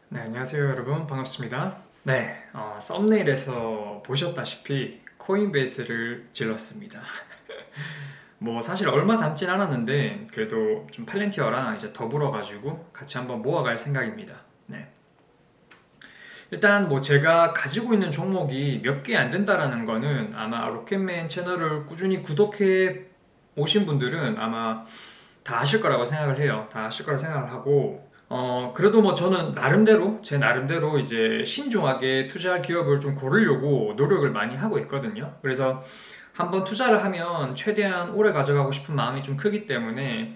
네, 안녕하세요 여러분. 반갑습니다. 네, 썸네일에서 보셨다시피 코인베이스를 질렀습니다. 뭐 사실 얼마 담진 않았는데 그래도 좀 팔렌티어랑 이제 더불어 가지고 같이 한번 모아갈 생각입니다. 네. 일단 뭐 제가 가지고 있는 종목이 몇 개 안 된다라는 거는 아마 로켓맨 채널을 꾸준히 구독해 오신 분들은 아마 다 아실 거라고 생각을 해요. 다 아실 거라고 생각을 하고, 그래도 뭐 저는 나름대로, 제 나름대로 이제 신중하게 투자할 기업을 좀 고르려고 노력을 많이 하고 있거든요. 그래서 한번 투자를 하면 최대한 오래 가져가고 싶은 마음이 좀 크기 때문에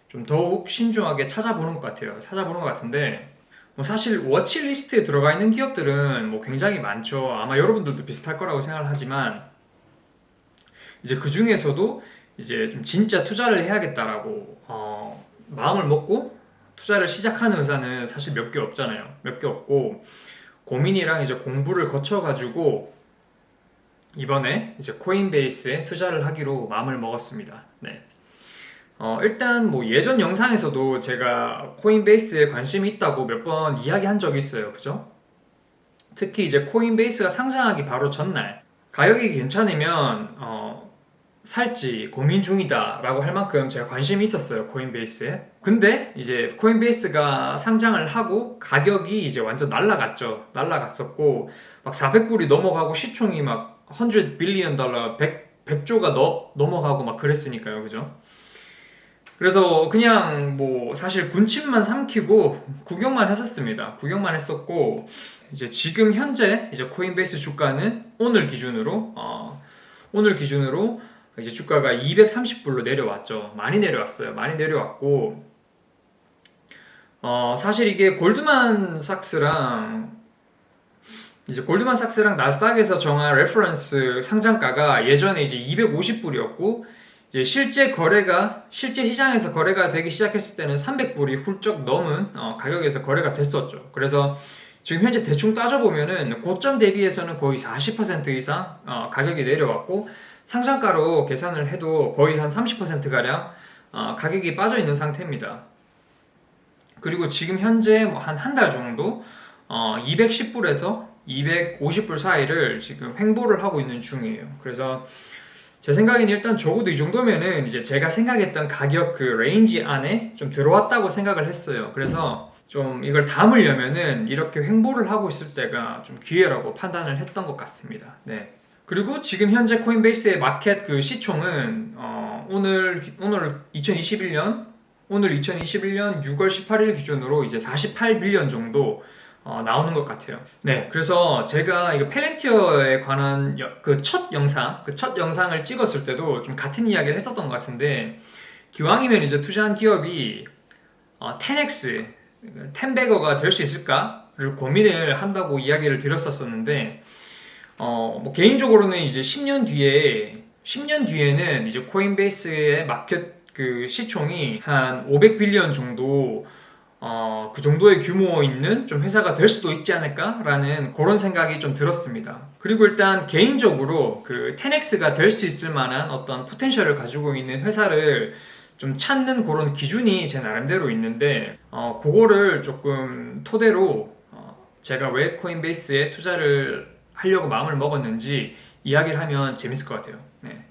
좀 더욱 신중하게 찾아보는 것 같아요. 찾아보는 것 같은데, 뭐 사실 워치리스트에 들어가 있는 기업들은 뭐 굉장히 많죠. 아마 여러분들도 비슷할 거라고 생각을 하지만, 이제 그 중에서도 이제 좀 진짜 투자를 해야겠다라고 마음을 먹고 투자를 시작하는 회사는 사실 몇 개 없잖아요. 몇 개 없고 고민이랑 이제 공부를 거쳐가지고 이번에 이제 코인베이스에 투자를 하기로 마음을 먹었습니다. 네. 일단 뭐 예전 영상에서도 제가 코인베이스에 관심이 있다고 몇 번 이야기한 적이 있어요. 그죠? 특히 이제 코인베이스가 상장하기 바로 전날 가격이 괜찮으면 살지 고민 중이다라고 할 만큼 제가 관심이 있었어요, 코인베이스에. 근데 이제 코인베이스가 상장을 하고 가격이 이제 완전 날라갔죠. 날라갔었고 막 400불이 넘어가고 시총이 막 100 빌리언 달러, 100조가 넘어가고 막 그랬으니까요. 그죠? 그래서 그냥 뭐 사실 군침만 삼키고 구경만 했었습니다. 구경만 했었고 이제 지금 현재 이제 코인베이스 주가는 오늘 기준으로 이제 주가가 230불로 내려왔죠. 많이 내려왔어요. 많이 내려왔고 사실 이게 골드만삭스랑 나스닥에서 정한 레퍼런스 상장가가 예전에 이제 250불이었고 이제 실제 시장에서 거래가 되기 시작했을 때는 300불이 훌쩍 넘은 가격에서 거래가 됐었죠. 그래서 지금 현재 대충 따져보면은 고점 대비해서는 거의 40% 이상 가격이 내려왔고 상장가로 계산을 해도 거의 한 30%가량 가격이 빠져 있는 상태입니다. 그리고 지금 현재 뭐 한 달 정도 210불에서 250불 사이를 지금 횡보를 하고 있는 중이에요. 그래서 제 생각에는 일단 적어도 이 정도면은 이제 제가 생각했던 가격 그 레인지 안에 좀 들어왔다고 생각을 했어요. 그래서 좀 이걸 담으려면은 이렇게 횡보를 하고 있을 때가 좀 기회라고 판단을 했던 것 같습니다. 네. 그리고 지금 현재 코인베이스의 마켓 그 시총은 오늘 2021년 6월 18일 기준으로 이제 48빌리언 정도 나오는 것 같아요. 네, 그래서 제가 이거 펠렌티어에 관한 그 첫 영상을 찍었을 때도 좀 같은 이야기를 했었던 것 같은데 기왕이면 이제 투자한 기업이 10x, 10배거가 될 수 있을까를 고민을 한다고 이야기를 드렸었는데 뭐 개인적으로는 이제 10년 뒤에는 이제 코인베이스의 마켓 그 시총이 한 500빌리언 정도 그 정도의 규모 있는 좀 회사가 될 수도 있지 않을까라는 그런 생각이 좀 들었습니다. 그리고 일단 개인적으로 그 10x가 될 수 있을 만한 어떤 포텐셜을 가지고 있는 회사를 좀 찾는 그런 기준이 제 나름대로 있는데 그거를 조금 토대로 제가 왜 코인베이스에 투자를 하려고 마음을 먹었는지 이야기를 하면 재밌을 것 같아요. 네.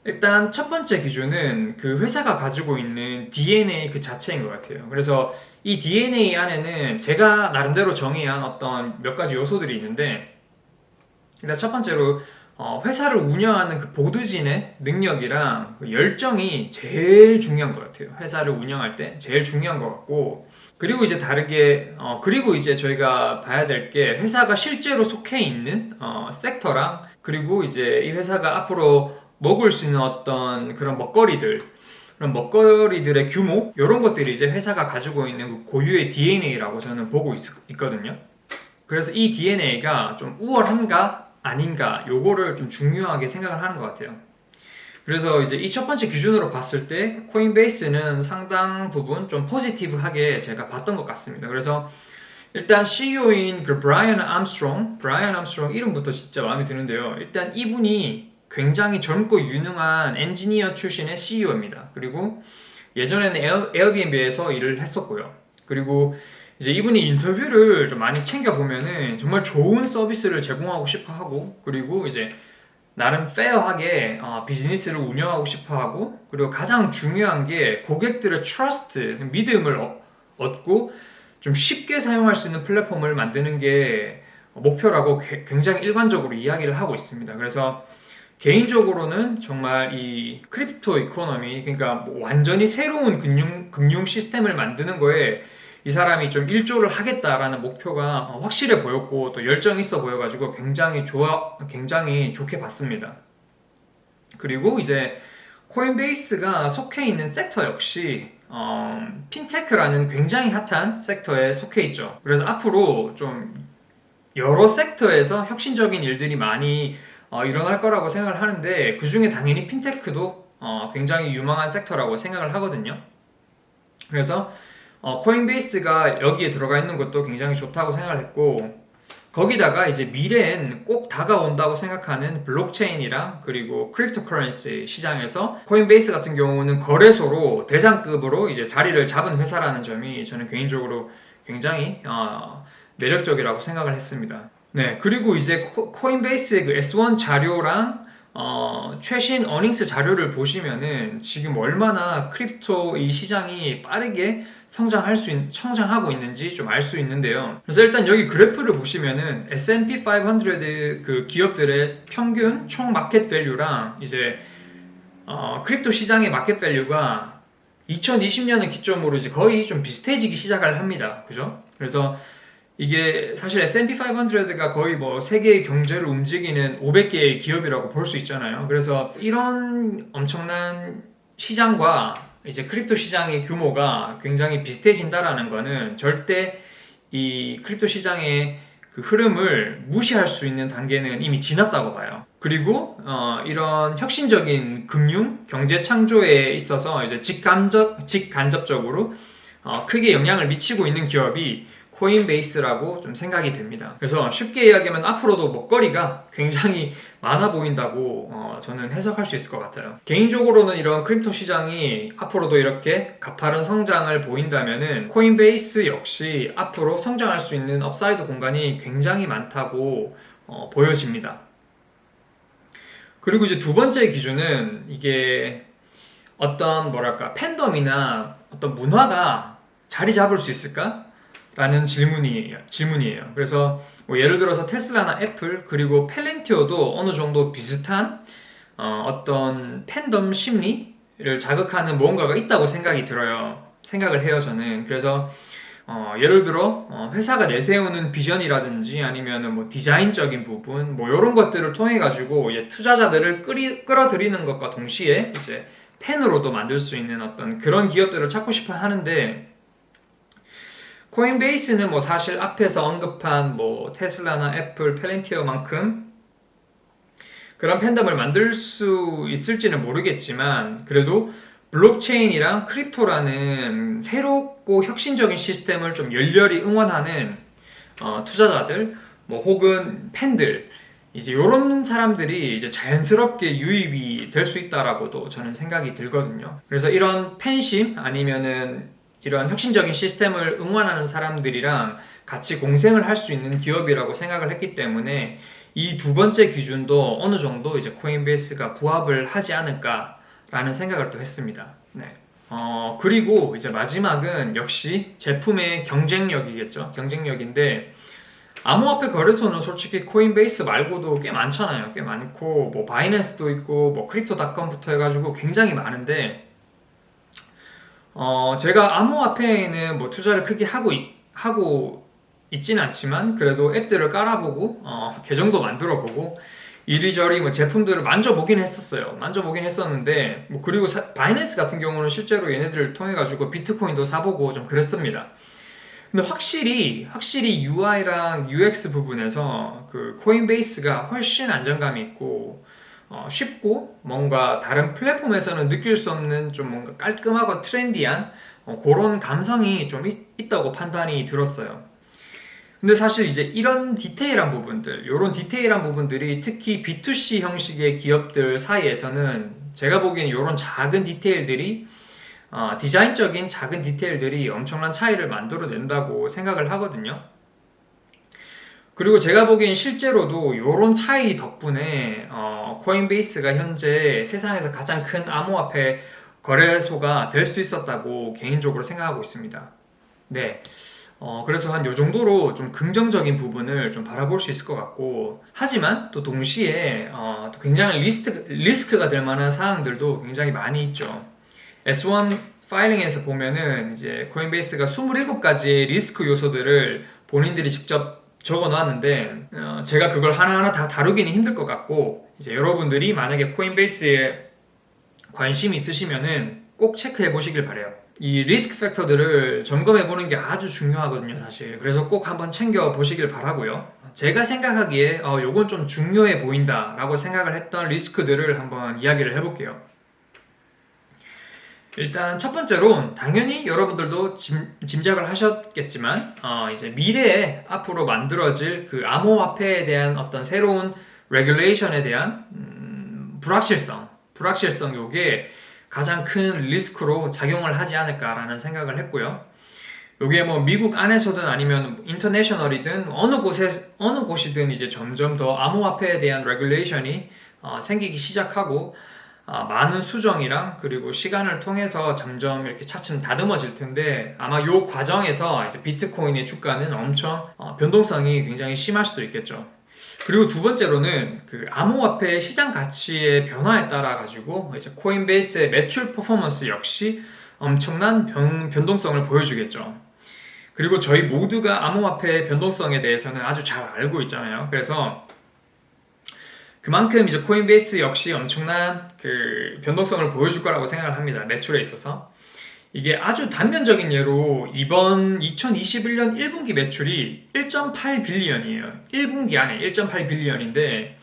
일단 첫 번째 기준은 그 회사가 가지고 있는 DNA 그 자체인 것 같아요. 그래서 이 DNA 안에는 제가 나름대로 정의한 어떤 몇 가지 요소들이 있는데 일단 첫 번째로 회사를 운영하는 그 보드진의 능력이랑 그 열정이 제일 중요한 것 같아요. 회사를 운영할 때 제일 중요한 것 같고 그리고 이제 그리고 이제 저희가 봐야 될 게 회사가 실제로 속해 있는 섹터랑 그리고 이제 이 회사가 앞으로 먹을 수 있는 어떤 그런 먹거리들의 규모 이런 것들이 이제 회사가 가지고 있는 그 고유의 DNA라고 저는 보고 있거든요. 그래서 이 DNA가 좀 우월한가 아닌가 요거를 좀 중요하게 생각을 하는 것 같아요. 그래서 이제 이 첫 번째 기준으로 봤을 때 코인베이스는 상당 부분 좀 포지티브하게 제가 봤던 것 같습니다. 그래서 일단 CEO인 그 브라이언 암스트롱 이름부터 진짜 마음에 드는데요. 일단 이분이 굉장히 젊고 유능한 엔지니어 출신의 CEO입니다. 그리고 예전에는 에어비앤비에서 일을 했었고요. 그리고 이제 이분이 인터뷰를 좀 많이 챙겨보면은 정말 좋은 서비스를 제공하고 싶어 하고, 그리고 이제 나름 페어하게 비즈니스를 운영하고 싶어 하고, 그리고 가장 중요한 게 고객들의 트러스트, 믿음을 얻고 좀 쉽게 사용할 수 있는 플랫폼을 만드는 게 목표라고 굉장히 일관적으로 이야기를 하고 있습니다. 그래서 개인적으로는 정말 이 크립토 이코노미, 그러니까 뭐 완전히 새로운 금융 시스템을 만드는 거에 이 사람이 좀 일조를 하겠다라는 목표가 확실해 보였고 또 열정이 있어 보여가지고 굉장히 좋게 봤습니다. 그리고 이제 코인베이스가 속해 있는 섹터 역시 핀테크라는 굉장히 핫한 섹터에 속해 있죠. 그래서 앞으로 좀 여러 섹터에서 혁신적인 일들이 많이 일어날 거라고 생각을 하는데, 그 중에 당연히 핀테크도 굉장히 유망한 섹터라고 생각을 하거든요. 그래서 코인베이스가 여기에 들어가 있는 것도 굉장히 좋다고 생각을 했고, 거기다가 이제 미래엔 꼭 다가온다고 생각하는 블록체인이랑 그리고 크립토커런시 시장에서 코인베이스 같은 경우는 거래소로 대장급으로 이제 자리를 잡은 회사라는 점이 저는 개인적으로 굉장히 매력적이라고 생각을 했습니다. 네, 그리고 이제 코인베이스의 그 S1 자료랑 최신 어닝스 자료를 보시면은 지금 얼마나 크립토 이 시장이 빠르게 성장하고 있는지 좀 알 수 있는데요. 그래서 일단 여기 그래프를 보시면은 S&P 500 그 기업들의 평균 총 마켓 밸류랑 이제 크립토 시장의 마켓 밸류가 2020년을 기점으로 이제 거의 좀 비슷해지기 시작을 합니다. 그죠? 그래서 이게 사실 S&P 500가 거의 뭐 세계의 경제를 움직이는 500개의 기업이라고 볼 수 있잖아요. 그래서 이런 엄청난 시장과 이제 크립토 시장의 규모가 굉장히 비슷해진다라는 거는 절대 이 크립토 시장의 그 흐름을 무시할 수 있는 단계는 이미 지났다고 봐요. 그리고 이런 혁신적인 금융, 경제 창조에 있어서 이제 직간접적으로 크게 영향을 미치고 있는 기업이 코인베이스라고 좀 생각이 됩니다. 그래서 쉽게 이야기하면 앞으로도 먹거리가 굉장히 많아 보인다고 저는 해석할 수 있을 것 같아요. 개인적으로는 이런 크립토 시장이 앞으로도 이렇게 가파른 성장을 보인다면은 코인베이스 역시 앞으로 성장할 수 있는 업사이드 공간이 굉장히 많다고 보여집니다. 그리고 이제 두 번째 기준은 이게 어떤 팬덤이나 어떤 문화가 자리 잡을 수 있을까? 라는 질문이에요. 그래서 뭐 예를 들어서 테슬라나 애플 그리고 펠렌티어도 어느 정도 비슷한 어떤 팬덤 심리를 자극하는 뭔가가 있다고 생각을 해요, 저는. 그래서 예를 들어 회사가 내세우는 비전이라든지 아니면은 뭐 디자인적인 부분 뭐 이런 것들을 통해 가지고 이제 투자자들을 끌어들이는 것과 동시에 이제 팬으로도 만들 수 있는 어떤 그런 기업들을 찾고 싶어 하는데, 코인베이스는 뭐 사실 앞에서 언급한 뭐 테슬라나 애플, 펠렌티어만큼 그런 팬덤을 만들 수 있을지는 모르겠지만, 그래도 블록체인이랑 크립토라는 새롭고 혁신적인 시스템을 좀 열렬히 응원하는 투자자들, 뭐 혹은 팬들, 이제 이런 사람들이 이제 자연스럽게 유입이 될 수 있다라고도 저는 생각이 들거든요. 그래서 이런 팬심 아니면은 이런 혁신적인 시스템을 응원하는 사람들이랑 같이 공생을 할 수 있는 기업이라고 생각을 했기 때문에 이 두 번째 기준도 어느 정도 이제 코인베이스가 부합을 하지 않을까라는 생각을 또 했습니다. 네. 그리고 이제 마지막은 역시 제품의 경쟁력이겠죠. 경쟁력인데, 암호화폐 거래소는 솔직히 코인베이스 말고도 꽤 많잖아요. 꽤 많고 뭐 바이낸스도 있고 뭐 크립토닷컴부터 해가지고 굉장히 많은데, 제가 암호화폐에는 뭐 투자를 크게 하고 있지는 않지만 그래도 앱들을 깔아보고 계정도 만들어보고 이리저리 뭐 제품들을 만져보긴 했었는데 뭐 그리고 바이낸스 같은 경우는 실제로 얘네들을 통해 가지고 비트코인도 사보고 좀 그랬습니다. 근데 확실히 UI랑 UX 부분에서 그 코인베이스가 훨씬 안정감이 있고 쉽고 뭔가 다른 플랫폼에서는 느낄 수 없는 좀 뭔가 깔끔하고 트렌디한 그런 감성이 좀 있다고 판단이 들었어요. 근데 사실 이제 이런 디테일한 부분들이 특히 B2C 형식의 기업들 사이에서는 제가 보기엔 이런 작은 디테일들이 디자인적인 작은 디테일들이 엄청난 차이를 만들어낸다고 생각을 하거든요. 그리고 제가 보기엔 실제로도 이런 차이 덕분에 코인베이스가 현재 세상에서 가장 큰 암호화폐 거래소가 될 수 있었다고 개인적으로 생각하고 있습니다. 네. 그래서 한 요 정도로 좀 긍정적인 부분을 좀 바라볼 수 있을 것 같고, 하지만 또 동시에 또 굉장히 리스크가 될 만한 사항들도 굉장히 많이 있죠. S1 파일링에서 보면은 이제 코인베이스가 27가지의 리스크 요소들을 본인들이 직접 적어 놨는데, 제가 그걸 하나하나 다 다루기는 힘들 것 같고, 이제 여러분들이 만약에 코인베이스에 관심이 있으시면은 꼭 체크해 보시길 바래요. 이 리스크 팩터들을 점검해 보는 게 아주 중요하거든요, 사실. 그래서 꼭 한번 챙겨 보시길 바라고요. 제가 생각하기에 요건 좀 중요해 보인다 라고 생각을 했던 리스크들을 한번 이야기를 해볼게요. 일단 첫 번째로 당연히 여러분들도 짐작을 하셨겠지만 이제 미래에 앞으로 만들어질 그 암호화폐에 대한 어떤 새로운 레귤레이션에 대한 불확실성 요게 가장 큰 리스크로 작용을 하지 않을까라는 생각을 했고요. 요게 뭐 미국 안에서든 아니면 인터내셔널이든 어느 곳이든 이제 점점 더 암호화폐에 대한 레귤레이션이 생기기 시작하고 많은 수정이랑 그리고 시간을 통해서 점점 이렇게 차츰 다듬어질 텐데, 아마 요 과정에서 이제 비트코인의 주가는 엄청 변동성이 굉장히 심할 수도 있겠죠. 그리고 두 번째로는 그 암호화폐 시장 가치의 변화에 따라 가지고 이제 코인베이스의 매출 퍼포먼스 역시 엄청난 변동성을 보여주겠죠. 그리고 저희 모두가 암호화폐의 변동성에 대해서는 아주 잘 알고 있잖아요. 그래서 그만큼 이제 코인베이스 역시 엄청난 그 변동성을 보여줄 거라고 생각을 합니다. 매출에 있어서. 이게 아주 단면적인 예로 이번 2021년 1분기 매출이 1.8빌리언이에요. 1분기 안에 1.8빌리언인데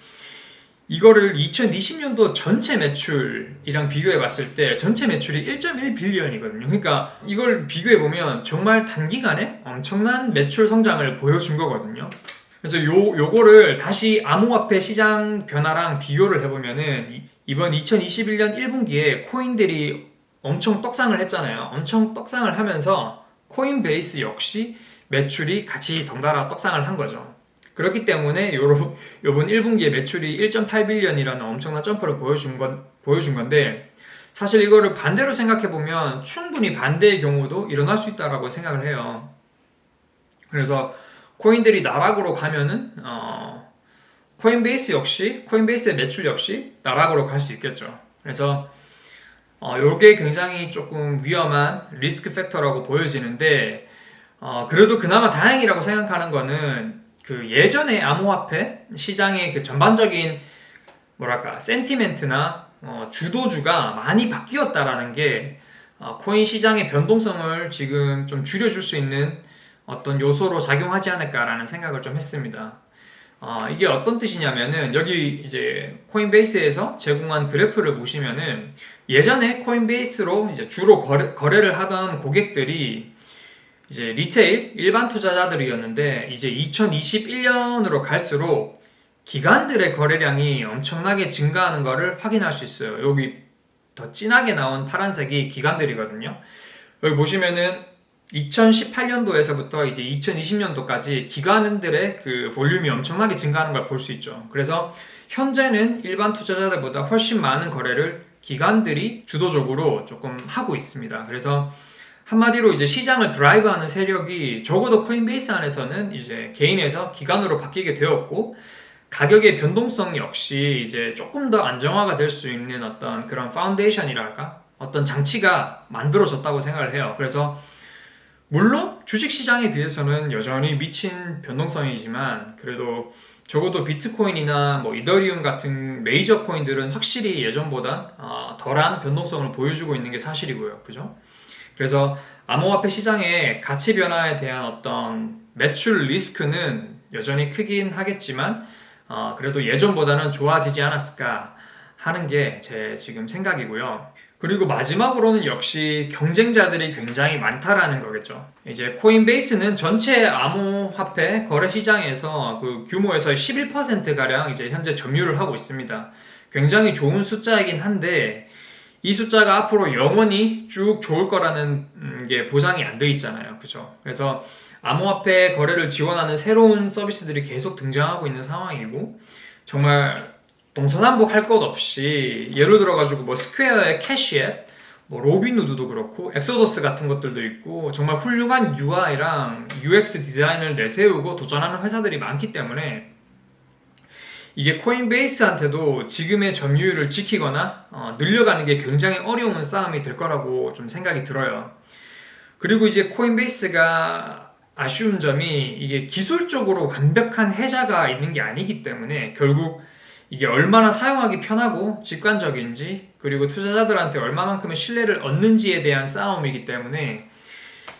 이거를 2020년도 전체 매출이랑 비교해 봤을 때 전체 매출이 1.1빌리언이거든요. 그러니까 이걸 비교해 보면 정말 단기간에 엄청난 매출 성장을 보여준 거거든요. 그래서 요거를 다시 암호화폐 시장 변화랑 비교를 해보면은 이번 2021년 1분기에 코인들이 엄청 떡상을 했잖아요. 엄청 떡상을 하면서 코인베이스 역시 매출이 같이 덩달아 떡상을 한 거죠. 그렇기 때문에 요번 1분기에 매출이 1.8빌리언이라는 엄청난 점프를 보여준 건데, 사실 이거를 반대로 생각해보면 충분히 반대의 경우도 일어날 수 있다고 생각을 해요. 그래서 코인들이 나락으로 가면은 코인베이스의 매출 역시 나락으로 갈 수 있겠죠. 그래서 요게 굉장히 조금 위험한 리스크 팩터라고 보여지는데, 그래도 그나마 다행이라고 생각하는 거는 그 예전에 암호화폐 시장의 그 전반적인 센티멘트나 주도주가 많이 바뀌었다라는 게 코인 시장의 변동성을 지금 좀 줄여줄 수 있는 어떤 요소로 작용하지 않을까라는 생각을 좀 했습니다. 이게 어떤 뜻이냐면은 여기 이제 코인베이스에서 제공한 그래프를 보시면은 예전에 코인베이스로 이제 주로 거래를 하던 고객들이 이제 리테일 일반 투자자들이었는데, 이제 2021년으로 갈수록 기관들의 거래량이 엄청나게 증가하는 것을 확인할 수 있어요. 여기 더 진하게 나온 파란색이 기관들이거든요. 여기 보시면은 2018년도에서부터 이제 2020년도까지 기관들의 그 볼륨이 엄청나게 증가하는 걸 볼 수 있죠. 그래서 현재는 일반 투자자들보다 훨씬 많은 거래를 기관들이 주도적으로 조금 하고 있습니다. 그래서 한마디로 이제 시장을 드라이브하는 세력이 적어도 코인베이스 안에서는 이제 개인에서 기관으로 바뀌게 되었고, 가격의 변동성 역시 이제 조금 더 안정화가 될 수 있는 어떤 그런 파운데이션이랄까? 어떤 장치가 만들어졌다고 생각을 해요. 그래서 물론 주식시장에 비해서는 여전히 미친 변동성이지만, 그래도 적어도 비트코인이나 뭐 이더리움 같은 메이저 코인들은 확실히 예전보다 덜한 변동성을 보여주고 있는 게 사실이고요. 그죠? 그래서 암호화폐 시장의 가치 변화에 대한 어떤 매출 리스크는 여전히 크긴 하겠지만 그래도 예전보다는 좋아지지 않았을까 하는 게 제 지금 생각이고요. 그리고 마지막으로는 역시 경쟁자들이 굉장히 많다라는 거겠죠. 이제 코인베이스는 전체 암호화폐 거래 시장에서 그 규모에서 11%가량 이제 현재 점유를 하고 있습니다. 굉장히 좋은 숫자이긴 한데, 이 숫자가 앞으로 영원히 쭉 좋을 거라는 게 보장이 안 돼 있잖아요. 그죠? 그래서 암호화폐 거래를 지원하는 새로운 서비스들이 계속 등장하고 있는 상황이고, 정말 동서남북 할 것 없이 예를 들어가지고 뭐 스퀘어의 캐시앱, 뭐 로빈후드도 그렇고 엑소더스 같은 것들도 있고 정말 훌륭한 UI랑 UX 디자인을 내세우고 도전하는 회사들이 많기 때문에 이게 코인베이스한테도 지금의 점유율을 지키거나 늘려가는 게 굉장히 어려운 싸움이 될 거라고 좀 생각이 들어요. 그리고 이제 코인베이스가 아쉬운 점이 이게 기술적으로 완벽한 해자가 있는 게 아니기 때문에 결국 이게 얼마나 사용하기 편하고 직관적인지, 그리고 투자자들한테 얼마만큼의 신뢰를 얻는지에 대한 싸움이기 때문에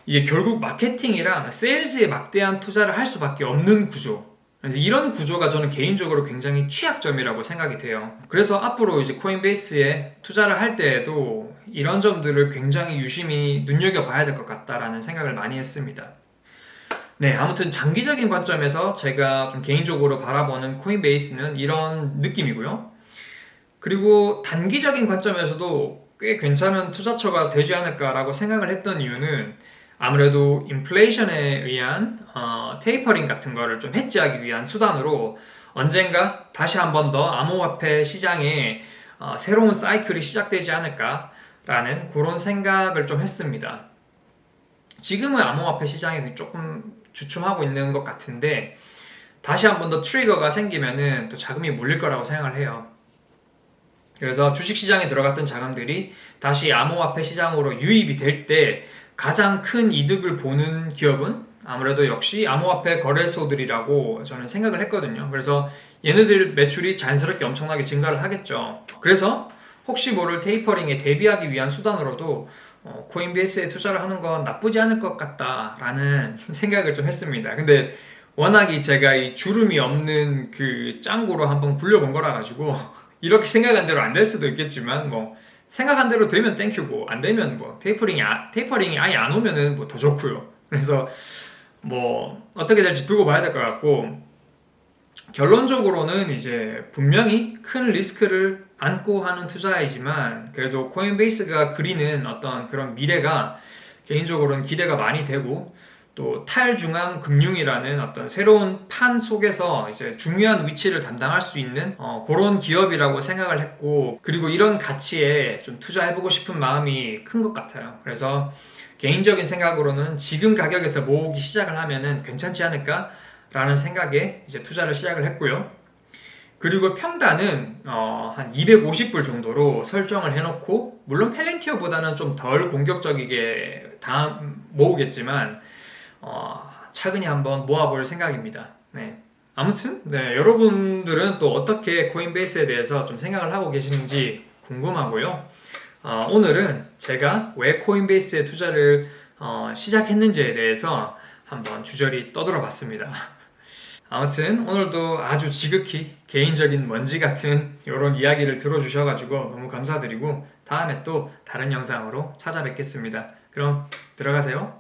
이게 결국 마케팅이랑 세일즈에 막대한 투자를 할 수밖에 없는 구조. 그래서 이런 구조가 저는 개인적으로 굉장히 취약점이라고 생각이 돼요. 그래서 앞으로 이제 코인베이스에 투자를 할 때에도 이런 점들을 굉장히 유심히 눈여겨봐야 될 것 같다라는 생각을 많이 했습니다. 네, 아무튼 장기적인 관점에서 제가 좀 개인적으로 바라보는 코인베이스는 이런 느낌이고요. 그리고 단기적인 관점에서도 꽤 괜찮은 투자처가 되지 않을까라고 생각을 했던 이유는 아무래도 인플레이션에 의한 테이퍼링 같은 거를 좀 해지하기 위한 수단으로 언젠가 다시 한 번 더 암호화폐 시장에 새로운 사이클이 시작되지 않을까라는 그런 생각을 좀 했습니다. 지금은 암호화폐 시장이 조금 주춤하고 있는 것 같은데 다시 한 번 더 트리거가 생기면은 또 자금이 몰릴 거라고 생각을 해요. 그래서 주식시장에 들어갔던 자금들이 다시 암호화폐 시장으로 유입이 될 때 가장 큰 이득을 보는 기업은 아무래도 역시 암호화폐 거래소들이라고 저는 생각을 했거든요. 그래서 얘네들 매출이 자연스럽게 엄청나게 증가를 하겠죠. 그래서 혹시 모를 테이퍼링에 대비하기 위한 수단으로도 코인베이스에 투자를 하는 건 나쁘지 않을 것 같다라는 생각을 좀 했습니다. 근데 워낙이 제가 이 주름이 없는 그 짱구로 한번 굴려본 거라 가지고 이렇게 생각한 대로 안 될 수도 있겠지만 뭐 생각한 대로 되면 땡큐고 안 되면 뭐 테이퍼링이 아예 안 오면은 뭐 더 좋고요. 그래서 뭐 어떻게 될지 두고 봐야 될 것 같고, 결론적으로는 이제 분명히 큰 리스크를 안고 하는 투자이지만 그래도 코인베이스가 그리는 어떤 그런 미래가 개인적으로는 기대가 많이 되고, 또 탈중앙 금융이라는 어떤 새로운 판 속에서 이제 중요한 위치를 담당할 수 있는 그런 기업이라고 생각을 했고, 그리고 이런 가치에 좀 투자해보고 싶은 마음이 큰 것 같아요. 그래서 개인적인 생각으로는 지금 가격에서 모으기 시작을 하면은 괜찮지 않을까 라는 생각에 이제 투자를 시작을 했고요. 그리고 평단은 한 250불 정도로 설정을 해놓고, 물론 펠렌티어보다는 좀 덜 공격적이게 모으겠지만 차근히 한번 모아볼 생각입니다. 네. 아무튼 여러분들은 또 어떻게 코인베이스에 대해서 좀 생각을 하고 계시는지 궁금하고요. 오늘은 제가 왜 코인베이스에 투자를 시작했는지에 대해서 한번 주저리 떠들어 봤습니다. 아무튼 오늘도 아주 지극히 개인적인 먼지 같은 이런 이야기를 들어주셔가지고 너무 감사드리고, 다음에 또 다른 영상으로 찾아뵙겠습니다. 그럼 들어가세요.